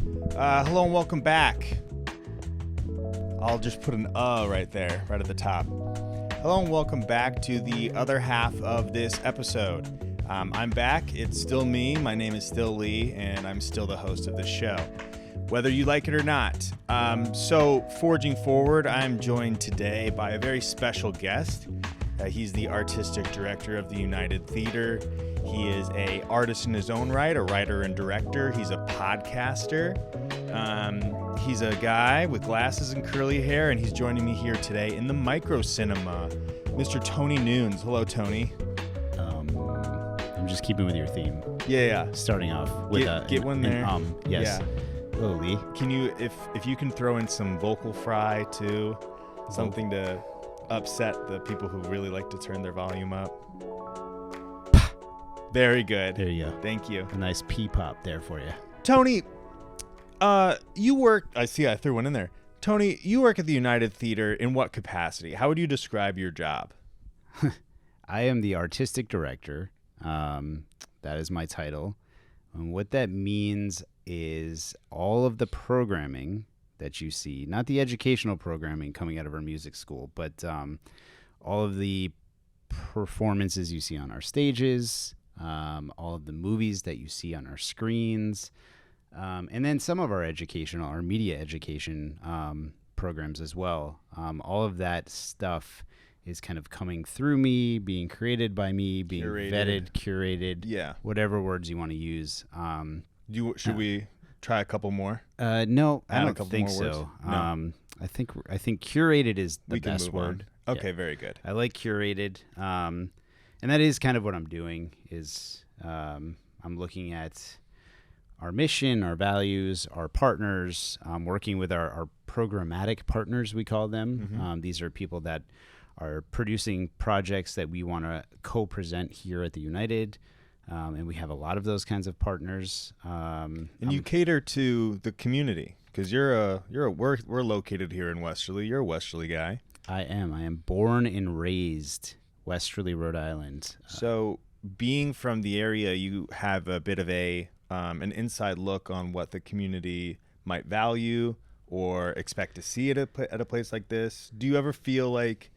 Hello and welcome back. I'll just put an right there, right at the top. Hello and welcome back to the other half of this episode. I'm back. It's still me. My name is still Lee, and I'm still the host of this show, whether you like it or not. So, forging forward, I'm joined today by a very special guest. He's the artistic director of the United Theater. He is an artist in his own right, a writer and director. He's a podcaster. He's a guy with glasses and curly hair, and he's joining me here today in the micro cinema, Mr. Tony Nunes. Hello, Tony. I'm just keeping with your theme. Yeah. Starting off with get one there. Yes. Yeah. Hello, Lee. Can you, if you can throw in some vocal fry too, something to upset the people who really like to turn their volume up. Very good. There you go. Thank you. A nice pee pop there for you. Tony, you work, I threw one in there. Tony, you work at the United Theater in what capacity? How would you describe your job? I am the artistic director. That is my title. And what that means is all of the programming that you see, not the educational programming coming out of our music school, but all of the performances you see on our stages, all of the movies that you see on our screens, and then some of our media education programs as well. All of that stuff is kind of coming through me, being created by me, being vetted, curated, whatever words you want to use. Should we try a couple more? No, I don't think so. No. I think curated is the best word. On. Okay, very good. I like curated, and that is kind of what I'm doing. Is I'm looking at our mission, our values, our partners. Working with our programmatic partners, we call them. Mm-hmm. These are people that are producing projects that we want to co-present here at the United. And we have a lot of those kinds of partners. And you cater to the community because we're located here in Westerly. You're a Westerly guy. I am born and raised Westerly, Rhode Island. So being from the area, you have a bit of an inside look on what the community might value or expect to see at a place like this. Do you ever feel like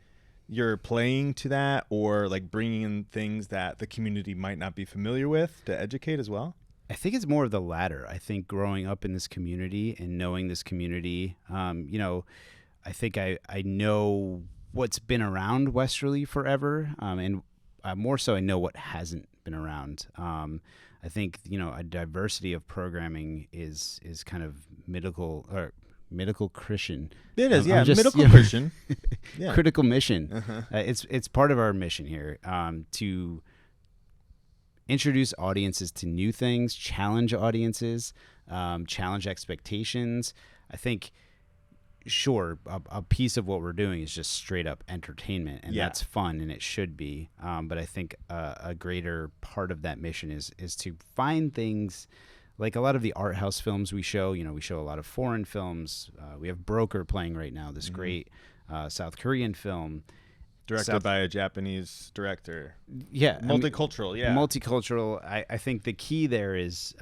you're playing to that or like bringing in things that the community might not be familiar with to educate as well? I think it's more of the latter. I think growing up in this community and knowing this community, I think I know what's been around Westerly forever, and more so I know what hasn't been around. I think, a diversity of programming is kind of mythical Christian. It is, mythical Christian. Yeah. Critical mission. Uh-huh. It's part of our mission here to introduce audiences to new things, challenge audiences, challenge expectations. I think, sure, a piece of what we're doing is just straight up entertainment, and that's fun, and it should be. But I think a greater part of that mission is to find things. Like a lot of the art house films we show, we show a lot of foreign films. We have Broker playing right now, this great South Korean film. Directed by a Japanese director. Yeah. Multicultural, Multicultural. I think the key there is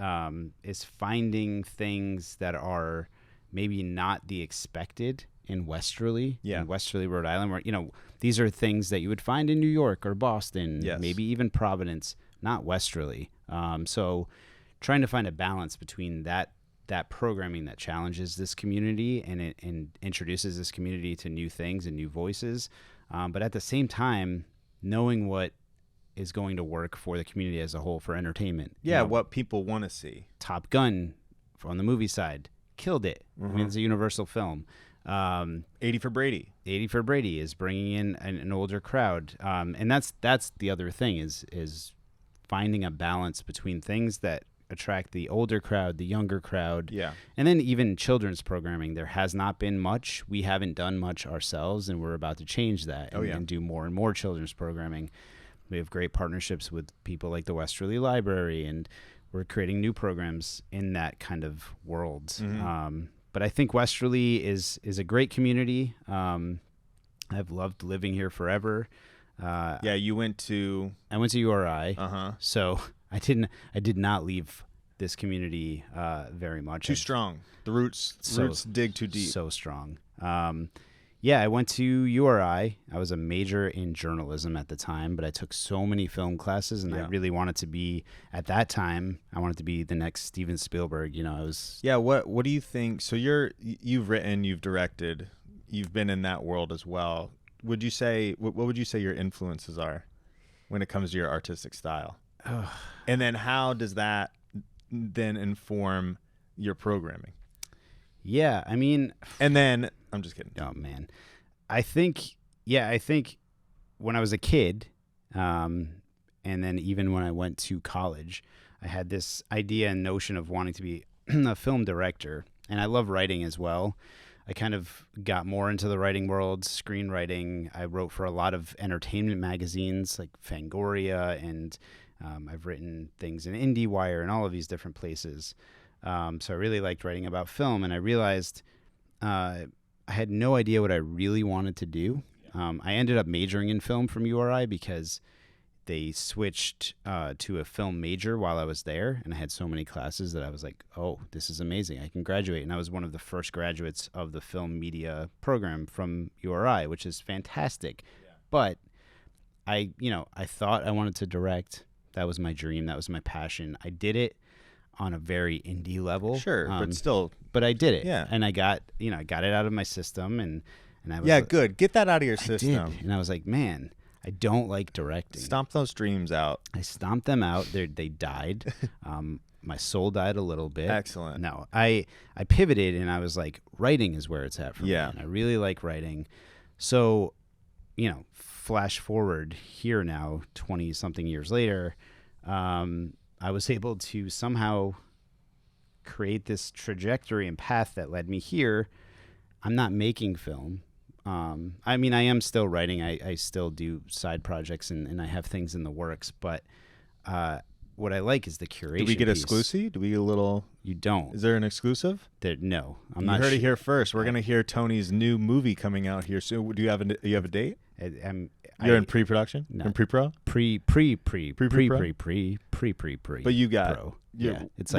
finding things that are maybe not the expected in Westerly, in Westerly, Rhode Island, where, these are things that you would find in New York or Boston, maybe even Providence, not Westerly. So trying to find a balance between that programming that challenges this community and introduces this community to new things and new voices, but at the same time knowing what is going to work for the community as a whole for entertainment. What people want to see. Top Gun on the movie side killed it. Mm-hmm. I mean, it's a Universal film. 80 for Brady. 80 for Brady is bringing in an older crowd, and that's the other thing is finding a balance between things that attract the older crowd, the younger crowd, and then even children's programming. There has not been much. We haven't done much ourselves, and we're about to change that and do more and more children's programming. We have great partnerships with people like the Westerly Library, and we're creating new programs in that kind of world. Mm-hmm. But I think Westerly is a great community. I've loved living here forever. You went to... I went to URI. Uh-huh. So I did not leave this community very much. Too strong. The roots dig too deep. So strong. Yeah, I went to URI. I was a major in journalism at the time, but I took so many film classes, and I really wanted to be, at that time, I wanted to be the next Steven Spielberg. You know, I was... Yeah, what do you think? So you've written, you've directed, you've been in that world as well. Would you say, what would you say your influences are when it comes to your artistic style? And then how does that then inform your programming? Yeah, I mean... And then... I'm just kidding. Oh, man. I think when I was a kid, and then even when I went to college, I had this idea and notion of wanting to be a film director. And I love writing as well. I kind of got more into the writing world, screenwriting. I wrote for a lot of entertainment magazines like Fangoria, and I've written things in IndieWire and all of these different places. So I really liked writing about film, and I realized... I had no idea what I really wanted to do. I ended up majoring in film from URI because they switched to a film major while I was there, and I had so many classes that I was like, oh, this is amazing. I can graduate. And I was one of the first graduates of the film media program from URI, which is fantastic. Yeah. But I thought I wanted to direct. That was my dream. That was my passion. I did it on a very indie level. Sure, but still. But I did it. Yeah. And I got it out of my system, and I was good. Get that out of your system. I did. And I was like, man, I don't like directing. Stomp those dreams out. I stomped them out. They died. My soul died a little bit. Excellent. No, I pivoted, and I was like, writing is where it's at for me. And I really like writing. So, flash forward here now, 20-something years later, I was able to somehow create this trajectory and path that led me here. I'm not making film. I mean, I am still writing. I still do side projects, and I have things in the works. But what I like is the curation. Do we get piece. exclusive? Do we get a little? You don't. Is there an exclusive? No, I'm you not. You heard it here first. We're gonna hear Tony's new movie coming out here soon. Do you have a date? You're in pre-production? No. In pre-pro? Pre. But you got pro. Yeah, it's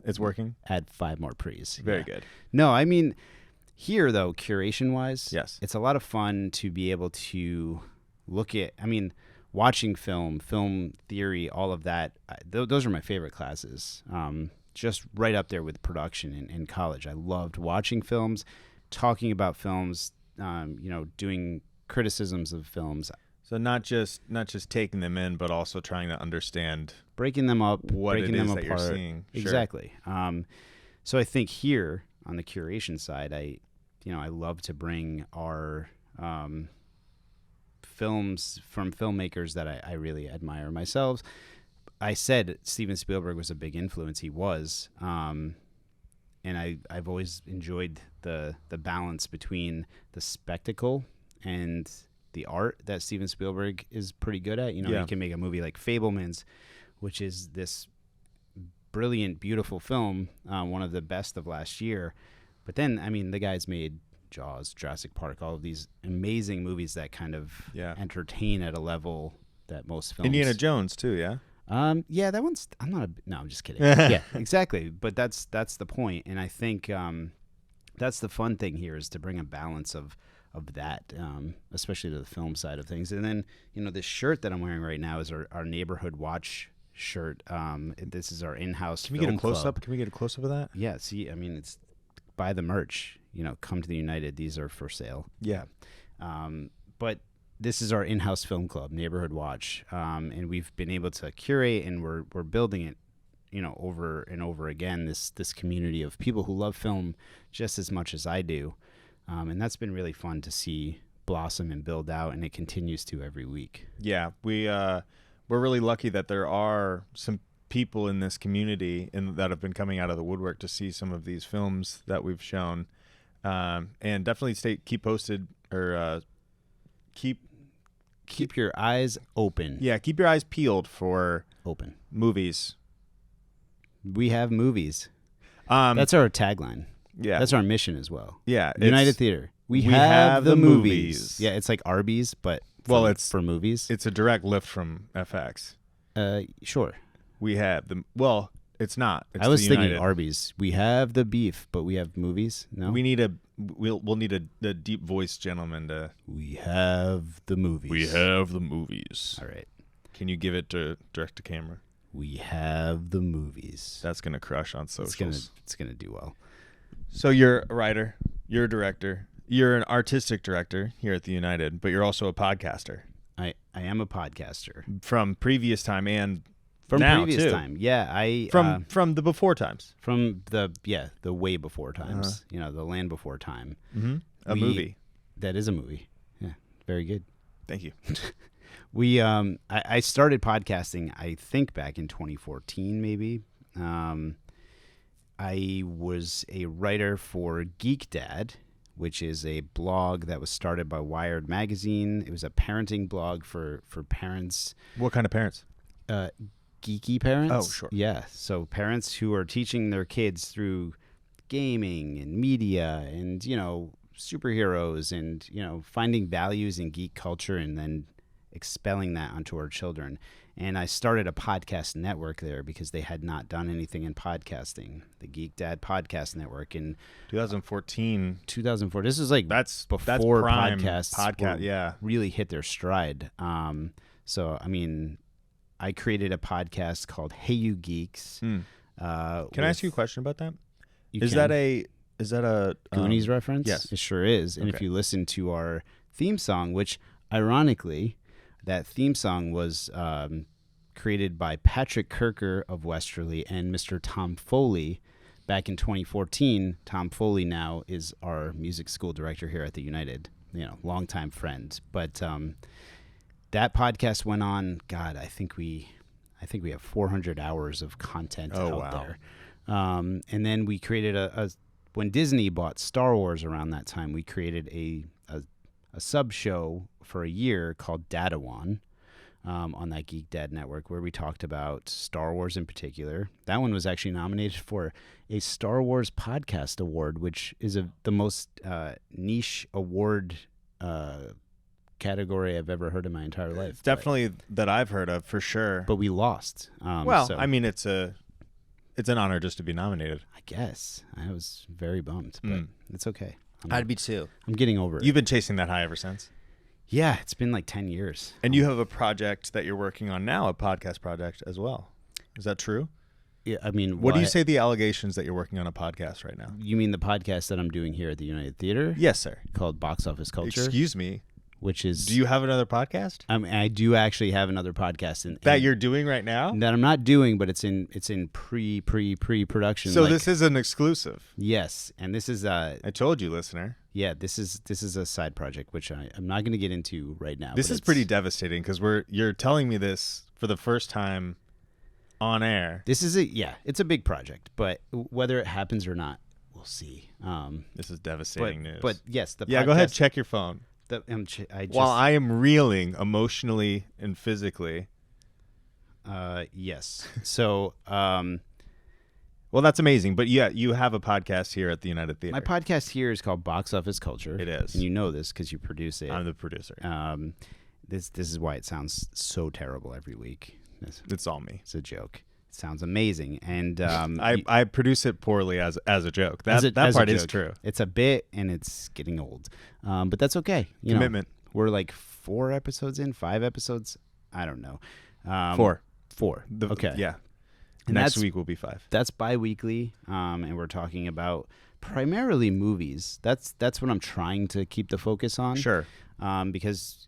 it's working. Add 5 more pre's. Very good. No, I mean, here though, curation-wise, yes, it's a lot of fun to be able to look at. I mean, watching film theory, all of that. Those are my favorite classes. Just right up there with production in college. I loved watching films, talking about films. Doing criticisms of films. So not just taking them in, but also trying to understand, breaking them up, breaking them apart. You're seeing. Sure. Exactly. So I think here on the curation side, I love to bring our films from filmmakers that I really admire myself. I said Steven Spielberg was a big influence. He was. And I've always enjoyed the balance between the spectacle and the art that Steven Spielberg is pretty good at. He can make a movie like Fabelmans, which is this brilliant, beautiful film, one of the best of last year. But then, I mean, the guy's made Jaws, Jurassic Park, all of these amazing movies that kind of entertain at a level that most films... Indiana Jones, too, yeah? Yeah, that one's... I'm just kidding. Yeah, exactly. But that's the point. And I think that's the fun thing here, is to bring a balance of that, especially to the film side of things. And then, this shirt that I'm wearing right now is our Neighborhood Watch shirt. This is our in-house Can we get a close-up? Can we get a close-up of that? Yeah, see, I mean, it's... Buy the merch. Come to the United. These are for sale. Yeah. But this is our in-house film club, Neighborhood Watch, and we've been able to curate, and we're building it, over and over again. This community of people who love film just as much as I do, and that's been really fun to see blossom and build out, and it continues to every week. Yeah, we're really lucky that there are some people in this community that have been coming out of the woodwork to see some of these films that we've shown, and definitely keep posted, or keep your eyes open. Yeah, keep your eyes peeled for movies. We have movies. That's our tagline. Yeah, that's our mission as well. Yeah, United Theater. We have the movies. Yeah, it's like Arby's, but it's for movies. It's a direct lift from FX. Sure. We have them. It's not. It's I was the thinking United. Arby's. We have the beef, but we have movies. No, We'll need a deep voice gentleman to. we have the movies. We have the movies. All right. Can you give it to direct to camera? We have the movies. That's gonna crush on socials. It's gonna do well. So you're a writer, you're a director, you're an artistic director here at the United, but you're also a podcaster I am a podcaster from previous time and from now previous too. time. Yeah, From the before times. from the way before times. The land before time. Mm-hmm. A We- movie. That is a movie. Yeah, very good. Thank you. I started podcasting, I think back in 2014, maybe. I was a writer for Geek Dad, which is a blog that was started by Wired Magazine. It was a parenting blog for parents, What kind of parents? geeky parents. Oh, sure. Yeah, so parents who are teaching their kids through gaming and media and, superheroes and, finding values in geek culture and then expelling that onto our children. And I started a podcast network there because they had not done anything in podcasting, the Geek Dad Podcast Network in 2014. 2004. This is like That's before prime podcasts podcast. were Yeah. really hit their stride. So, I mean, I created a podcast called Hey You Geeks. Can I ask you a question about that? Is that a Goonies reference? Yes. It sure is. And if Okay. you listen to our theme song, which ironically, that theme song was created by Patrick Kirker of Westerly and Mr. Tom Foley back in 2014. Tom Foley now is our music school director here at the United, longtime friend. But that podcast went on, God, I think we have 400 hours of content out there. And then we created when Disney bought Star Wars around that time, we created a sub show for a year called Dadawan on that Geek Dad network, where we talked about Star Wars in particular. That one was actually nominated for a Star Wars Podcast Award, which is the most niche award category I've ever heard in my entire life. Definitely that I've heard of, for sure. But we lost. I mean, it's an honor just to be nominated. I guess I was very bummed, but it's okay. I'd be too. I'm getting over it. You've been chasing that high ever since. Yeah, it's been like 10 years. And you have a project that you're working on now, a podcast project as well. Is that true? Yeah, I mean, What do you say the allegations that you're working on a podcast right now? You mean the podcast that I'm doing here at the United Theater? Yes, sir. Called Box Office Culture. Excuse me. Which is... Do you have another podcast? I do actually have another podcast that you're doing right now? That I'm not doing, but it's in pre-production. So this is an exclusive. Yes, and this is I told you, listener. Yeah, this is a side project which I'm not going to get into right now. This is pretty devastating because you're telling me this for the first time on air. It's a big project, but whether it happens or not, we'll see. This is devastating news. But yes, the podcast, go ahead, check your phone. While I am reeling emotionally and physically. Yes. So, well, that's amazing. But yeah, you have a podcast here at the United Theater. My podcast here is called Box Office Culture. It is. And you know this because you produce it. I'm the producer. This is why it sounds so terrible every week. It's all me. It's a joke. It sounds amazing. And I produce it poorly as a joke. That part is true. It's a bit and it's getting old. But that's okay. Commitment. We're like 5 episodes. I don't know. 4. Okay. Yeah. And next week will be 5. That's bi-weekly, and we're talking about primarily movies. That's what I'm trying to keep the focus on. Sure. Because,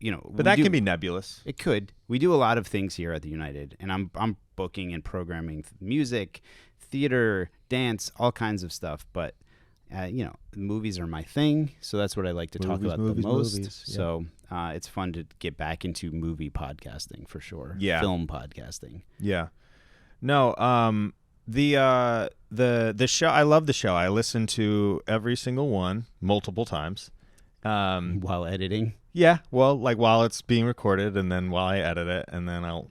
but that can be nebulous. It could. We do a lot of things here at the United, and I'm booking and programming music, theater, dance, all kinds of stuff. But movies are my thing, so that's what I like to talk about the most. Yeah. So it's fun to get back into movie podcasting for sure. Yeah. Film podcasting. Yeah. No, the show, I love the show. I listen to every single one multiple times. While editing? Yeah, well, like while it's being recorded and then while I edit it, and then I'll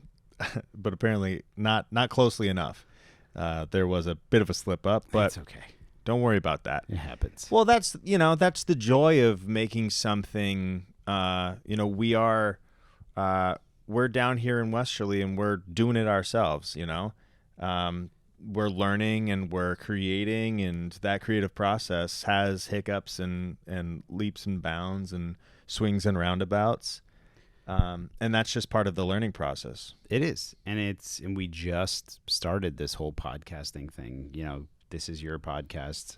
but apparently not closely enough. There was a bit of a slip up, but it's okay. Don't worry about that. It happens. Well, that's the joy of making something. We're down here in Westerly and we're doing it ourselves. we're learning and we're creating, and that creative process has hiccups and leaps and bounds and swings and roundabouts. And that's just part of the learning process. It is. And we just started this whole podcasting thing. You know, this is your podcast.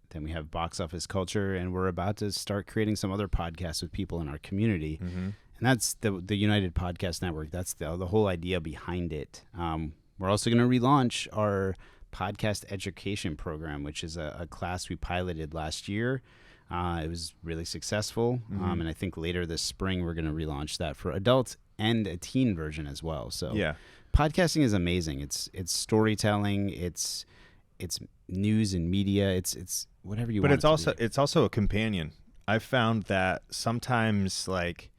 Then we have Box Office Culture, and we're about to start creating some other podcasts with people in our community. Mm-hmm. And that's the United Podcast Network. That's the whole idea behind it. We're also going to relaunch our podcast education program, which is a class we piloted last year. It was really successful. Mm-hmm. And I think later this spring, we're going to relaunch that for adults and a teen version as well. So podcasting is amazing. It's storytelling. It's news and media. It's whatever you want. But it's also a companion. I've found that sometimes, like,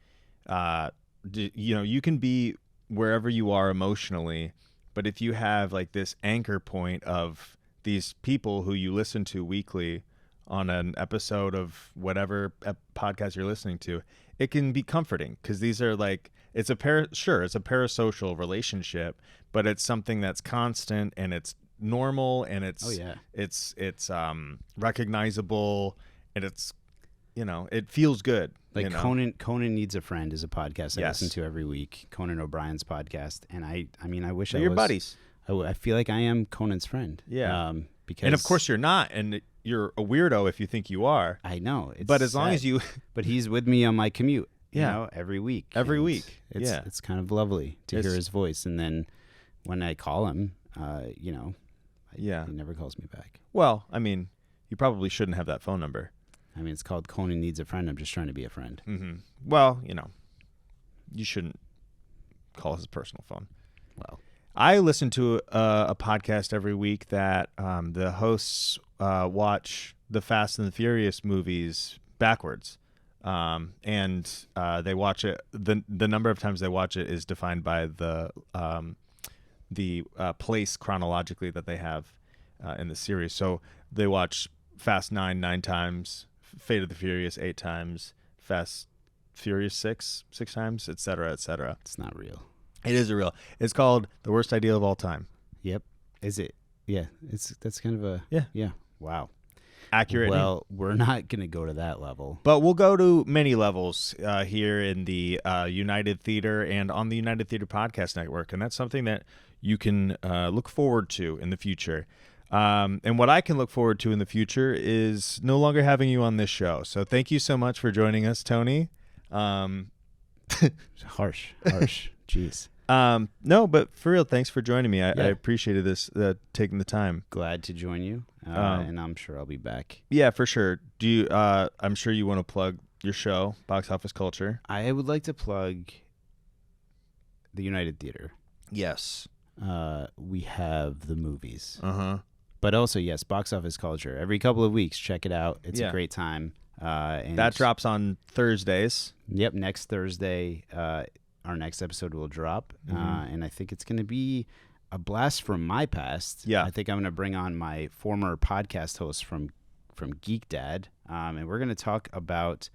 you can be wherever you are emotionally, but if you have like this anchor point of these people who you listen to weekly on an episode of whatever podcast you're listening to, it can be comforting, because these are like, it's a parasocial relationship, but it's something that's constant and it's normal and it's recognizable, and it's, it feels good. Like Conan Needs a Friend is a podcast I listen to every week. Conan O'Brien's podcast, and I wish I was buddies. I feel like I am Conan's friend. Yeah. Because, and of course you're not, and you're a weirdo if you think you are. I know. But as long as you, but he's with me on my commute. Every week. It's kind of lovely to hear his voice, and then when I call him, he never calls me back. Well, I mean, you probably shouldn't have that phone number. I mean, it's called Conan Needs a Friend. I'm just trying to be a friend. Mm-hmm. Well, you shouldn't call his personal phone. Well, I listen to a podcast every week that the hosts watch the Fast and the Furious movies backwards. And they watch it. The number of times they watch it is defined by the place chronologically that they have in the series. So they watch Fast 9 times, Fate of the Furious 8 times, Fast Furious 6 times, etc., etc. It's not real. It is real. It's called The Worst Idea of All Time. Yep. Is it? Yeah. That's kind of a yeah. Wow. Accurate. Well, we're not going to go to that level, but we'll go to many levels here in the United Theater and on the United Theater Podcast Network, and that's something that you can look forward to in the future. And what I can look forward to in the future is no longer having you on this show. So thank you so much for joining us, Tony. Harsh. Jeez. No, but for real, thanks for joining me. I appreciated this, taking the time. Glad to join you, and I'm sure I'll be back. Yeah, for sure. Do you? I'm sure you want to plug your show, Box Office Culture. I would like to plug the United Theater. Yes. We have the movies. Uh-huh. But also, yes, Box Office Culture. Every couple of weeks, check it out. It's a great time. And that drops on Thursdays. Yep, next Thursday, our next episode will drop. And I think it's going to be a blast from my past. Yeah. I think I'm going to bring on my former podcast host from Geek Dad. And we're going to talk about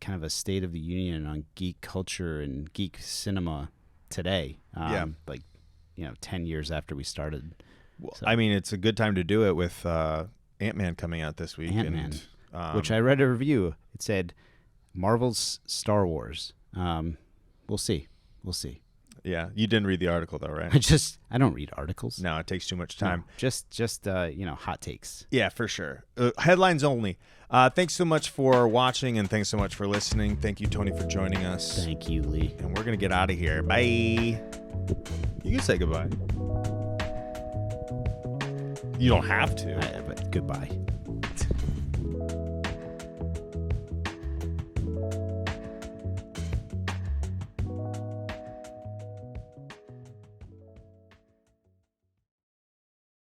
kind of a state of the union on geek culture and geek cinema today. 10 years after we started. Well, so. I mean, it's a good time to do it with Ant-Man coming out this week. Ant-Man, which I read a review. It said Marvel's Star Wars. We'll see. Yeah, you didn't read the article though, right? I don't read articles. No, it takes too much time. No, just hot takes. Yeah, for sure. Headlines only. Thanks so much for watching, and thanks so much for listening. Thank you, Tony, for joining us. Thank you, Lee. And we're gonna get out of here. Bye. You can say goodbye. You don't have to. But goodbye.